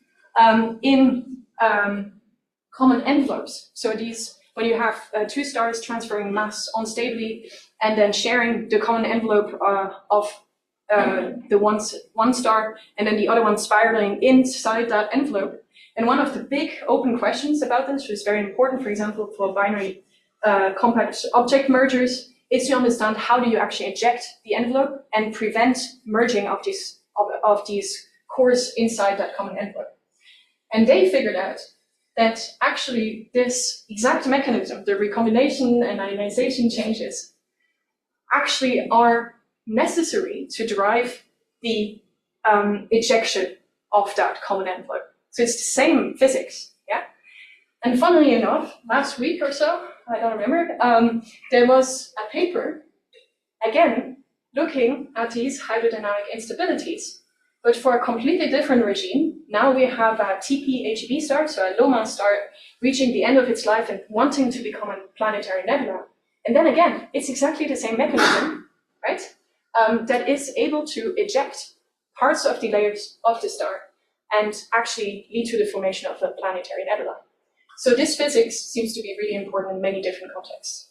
in common envelopes. So when you have two stars transferring mass unstably and then sharing the common envelope of the one star and then the other one spiraling inside that envelope. And one of the big open questions about this, which is very important, for example, for binary compact object mergers, is to understand how do you actually eject the envelope and prevent merging of these cores inside that common envelope. And they figured out that actually this exact mechanism, the recombination and ionization changes, actually are necessary to drive the ejection of that common envelope. So it's the same physics, yeah? And funnily enough, last week or so, I don't remember, there was a paper, again, looking at these hydrodynamic instabilities, but for a completely different regime. Now we have a TP-HB star, so a low-mass star, reaching the end of its life and wanting to become a planetary nebula. And then again, it's exactly the same mechanism, right? That is able to eject parts of the layers of the star and actually lead to the formation of a planetary nebula. So this physics seems to be really important in many different contexts.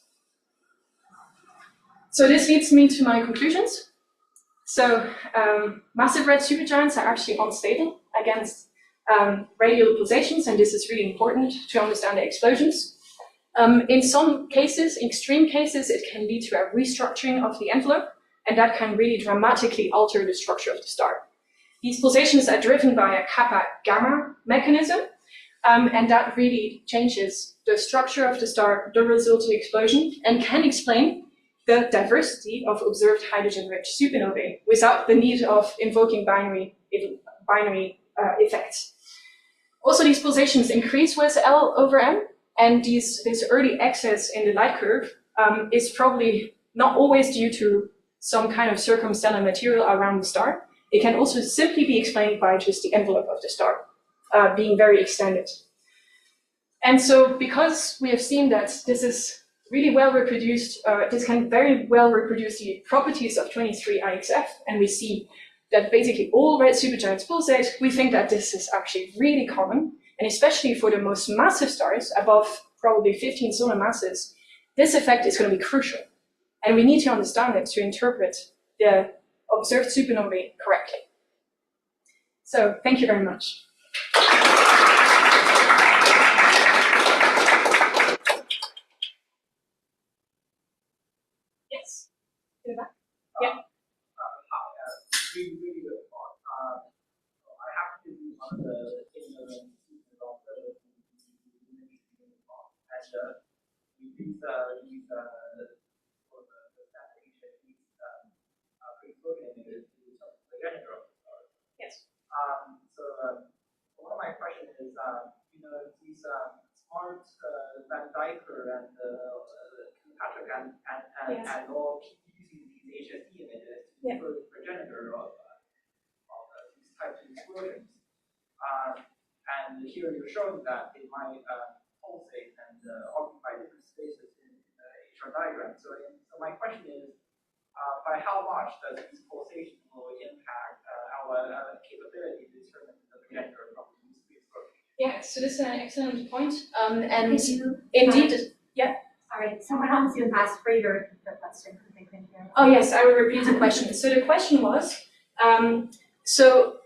So this leads me to my conclusions. So massive red supergiants are actually unstable against radial pulsations, and this is really important to understand the explosions. In some cases, extreme cases, it can lead to a restructuring of the envelope, and that can really dramatically alter the structure of the star. These pulsations are driven by a kappa-gamma mechanism, and that really changes the structure of the star, the resulting explosion, and can explain the diversity of observed hydrogen-rich supernovae without the need of invoking binary effects. Also, these pulsations increase with L/m, and this early excess in the light curve is probably not always due to some kind of circumstellar material around the star. It can also simply be explained by just the envelope of the star being very extended. And so because we have seen that this is really well reproduced, this can very well reproduce the properties of 23IXF, and we see that basically all red supergiants pulsate, we think that this is actually really common, and especially for the most massive stars, above probably 15 solar masses, this effect is going to be crucial. And we need to understand it to interpret the observed supernovae correctly. So thank you very much. Yes, in the back. Yeah. Really good thought. I have to do one of the things of the these Yes. One of my questions is, these smart Van Dyker and Patrick and all keep using these HSD images to infer the progenitor of these types of explosions. And here you're showing that they might pulsate and occupy different spaces in the HR diagram. So my question is, by how much does this pulsation will impact our capability to determine the progenitor from these explosions? Yeah, so this is an excellent point. And you, indeed, yeah. Sorry, someone else you asked further the question because they couldn't hear. Oh yes, I will repeat the question. So the question was, so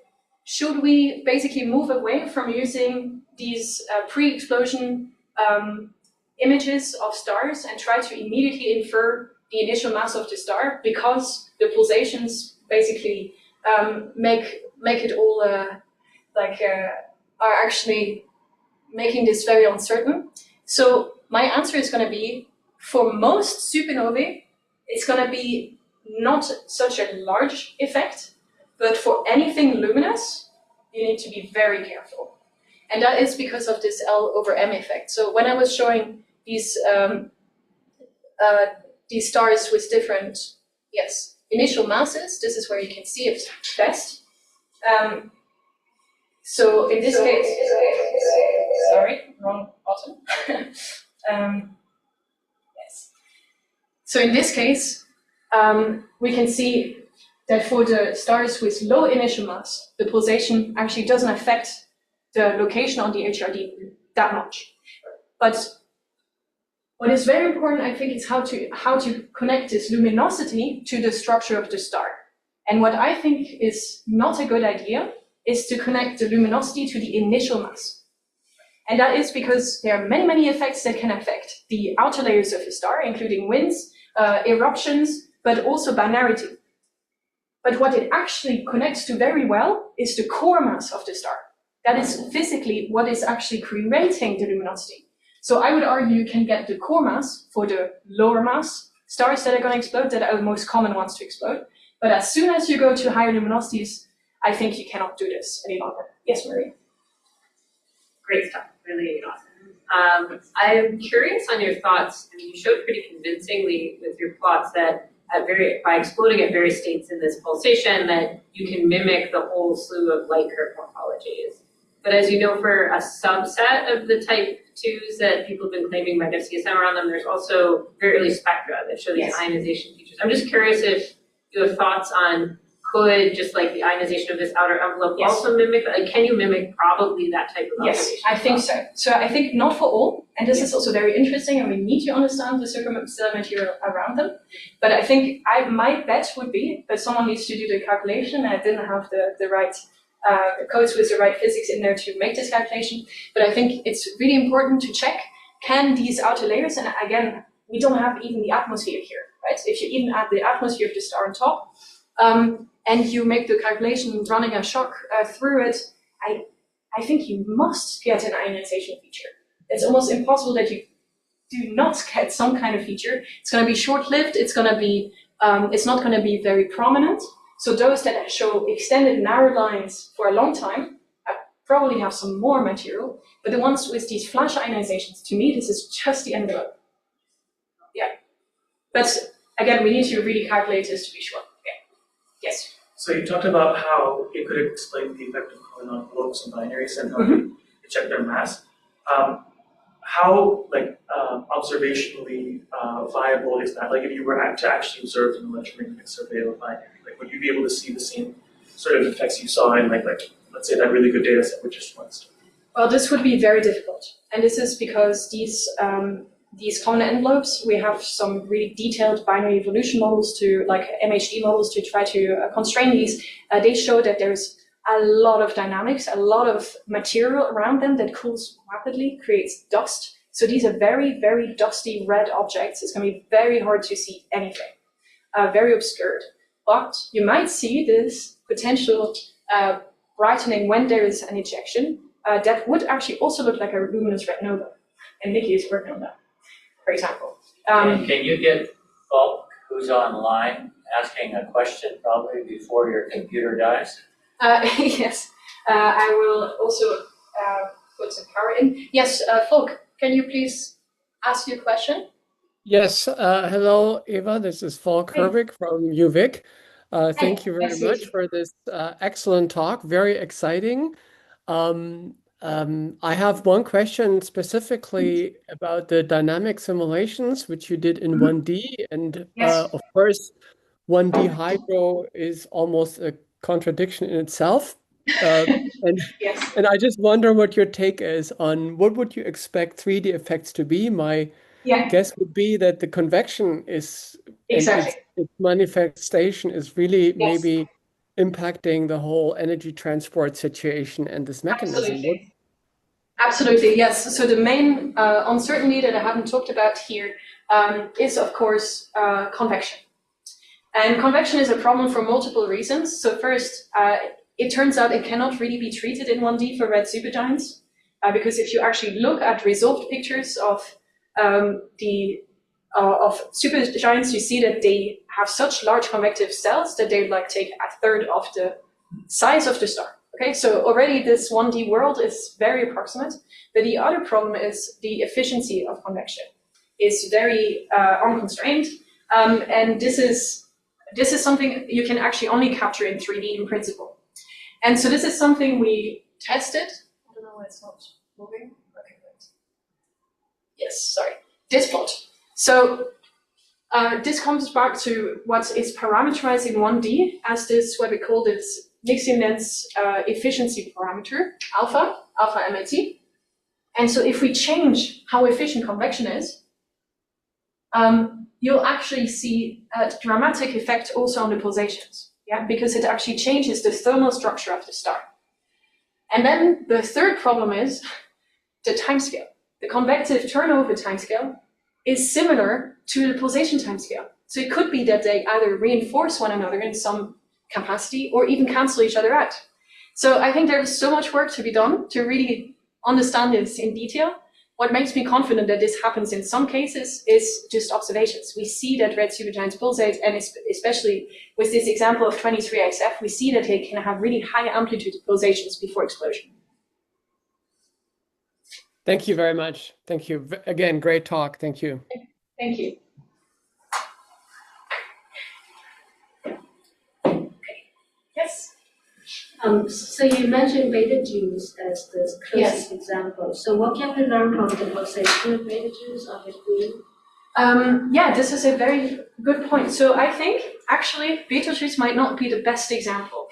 should we basically move away from using these pre-explosion images of stars and try to immediately infer the initial mass of the star because the pulsations basically make make it all are actually making this very uncertain. So my answer is going to be, for most supernovae, it's going to be not such a large effect, but for anything luminous, you need to be very careful. And that is because of this L over M effect. So when I was showing these stars with different, initial masses, this is where you can see it best. So in this case, sorry, wrong button. Yes. So in this case, we can see that for the stars with low initial mass, the pulsation actually doesn't affect the location on the HRD that much. But what is very important, I think, is how to connect this luminosity to the structure of the star. And what I think is not a good idea is to connect the luminosity to the initial mass. And that is because there are many, many effects that can affect the outer layers of the star, including winds, eruptions, but also binarity. But what it actually connects to very well is the core mass of the star. That is physically what is actually creating the luminosity. So I would argue you can get the core mass for the lower mass stars that are going to explode, that are the most common ones to explode. But as soon as you go to higher luminosities, I think you cannot do this any longer. Yes, Marie? Great stuff, really awesome. I'm curious on your thoughts. I mean, you showed pretty convincingly with your plots that by exploding at various states in this pulsation, that you can mimic the whole slew of light curve morphologies. But as you know, for a subset of the type 2s that people have been claiming might have CSM around them, there's also very early spectra that show these ionization features. I'm just curious if you have thoughts on, could just like the ionization of this outer envelope also mimic, like can you mimic probably that type of ionization? Yes, I think so. So I think not for all, and this is also very interesting, and we need to understand the circumstellar material around them. But I think my bet would be that someone needs to do the calculation, and I didn't have the right codes with the right physics in there to make this calculation. But I think it's really important to check, can these outer layers, and again, we don't have even the atmosphere here, right? If you even add the atmosphere of the star on top, and you make the calculation running a shock through it, I think you must get an ionization feature. It's almost impossible that you do not get some kind of feature. It's going to be short-lived. It's going to be, it's not going to be very prominent. So those that show extended narrow lines for a long time probably have some more material. But the ones with these flash ionizations, to me, this is just the envelope. Yeah. But again, we need to really calculate this to be sure. Yes. So you talked about how it could explain the effect of covalent envelopes and binaries and how they check their mass. How observationally viable is that? Like if you were to actually observe an electromagnetic survey of a binary, like would you be able to see the same sort of effects you saw in like let's say that really good data set with just one star? Well, this would be very difficult, and this is because these covalent envelopes, we have some really detailed binary evolution models like MHD models to try to constrain these. They show that there's a lot of dynamics, a lot of material around them that cools rapidly, creates dust. So these are very, very dusty red objects. It's going to be very hard to see anything, very obscured. But you might see this potential brightening when there is an ejection that would actually also look like a luminous red nova. And Nikki is working on that, for example. Can you get Falk, who's online, asking a question probably before your computer dies? Yes, I will also put some power in. Yes, Falk, can you please ask your question? Yes, hello, Eva. This is Falk Herwig from UVic. Thank you very nice to much meet you. for this excellent talk. Very exciting. I have one question specifically about the dynamic simulations, which you did in 1D. And Yes. of course, 1D hydro is almost a contradiction in itself. Yes. And I just wonder what your take is on what would you expect 3D effects to be? My guess would be that the convection is, Exactly. and its manifestation is really maybe impacting the whole energy transport situation and this mechanism. Absolutely, yes. So the main uncertainty that I haven't talked about here is, of course, convection. And convection is a problem for multiple reasons. So first, it turns out it cannot really be treated in 1D for red supergiants, because if you actually look at resolved pictures of supergiants, you see that they have such large convective cells that they like take a third of the size of the star. Okay, so already this 1D world is very approximate, but the other problem is the efficiency of convection is very unconstrained, and this is something you can actually only capture in 3D in principle. And so this is something we tested. I don't know why it's not moving. Okay, good. Yes, sorry. This plot. So this comes back to what is parameterized in 1D as this, what we call this mixing lens efficiency parameter, alpha MAT. And so if we change how efficient convection is, you'll actually see a dramatic effect also on the pulsations, yeah, because it actually changes the thermal structure of the star. And then the third problem is the timescale. The convective turnover timescale is similar to the pulsation timescale. So it could be that they either reinforce one another in some capacity or even cancel each other out. So I think there's so much work to be done to really understand this in detail. What makes me confident that this happens in some cases is just observations. We see that red supergiants pulsate, and especially with this example of 23XF, we see that they can have really high amplitude pulsations before explosion. Thank you very much. Thank you. Again, great talk. Thank you. Thank you. Yes? So you mentioned beta Jews as the closest example. So what can we learn from the pulsation of beta Jews on his green? Yeah, this is a very good point. So I think actually Betelgeuse might not be the best example.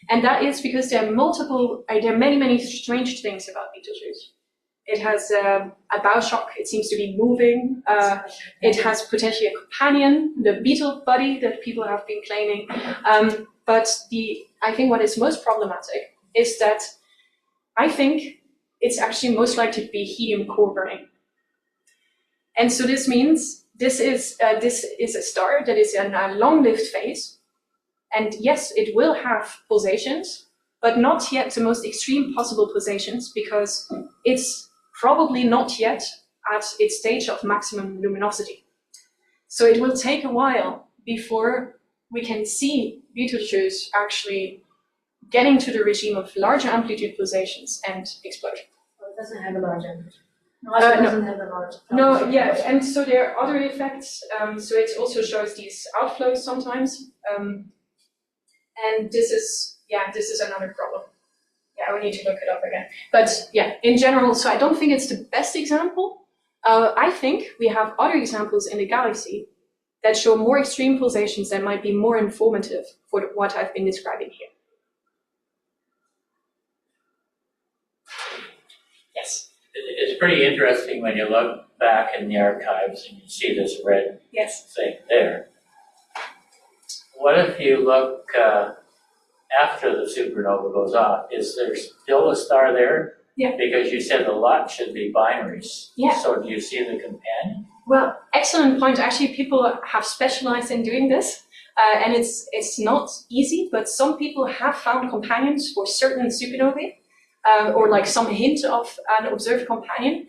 And that is because there are many strange things about Betelgeuse. It has a bow shock, it seems to be moving. It has potentially a companion, the beetle buddy that people have been claiming. But I think what is most problematic is that I think it's actually most likely to be helium core burning. And so this means this is a star that is in a long-lived phase. And yes, it will have pulsations, but not yet the most extreme possible pulsations, because it's probably not yet at its stage of maximum luminosity. So it will take a while before we can see Betelgeuse actually getting to the regime of larger amplitude pulsations and explosion. Well, it doesn't have a large amplitude. No, yeah, and so there are other effects. So it also shows these outflows sometimes. And this is another problem. Yeah, we need to look it up again. But yeah, in general, so I don't think it's the best example. I think we have other examples in the galaxy that show more extreme pulsations that might be more informative for what I've been describing here. Yes? It's pretty interesting when you look back in the archives and you see this red thing there. What if you look after the supernova goes off? Is there still a star there? Yeah. Because you said a lot should be binaries. Yeah. So do you see the companion? Well, excellent point. Actually, people have specialized in doing this, and it's not easy, but some people have found companions for certain supernovae, or like some hint of an observed companion,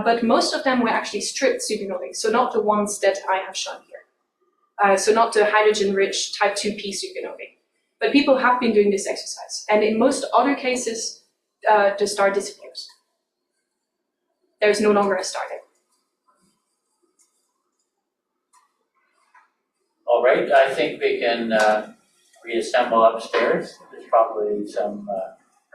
but most of them were actually stripped supernovae, so not the ones that I have shown here. So not the hydrogen-rich type 2p supernovae. But people have been doing this exercise, and in most other cases, the star disappears. There's no longer a star there. All right, I think we can reassemble upstairs. There's probably some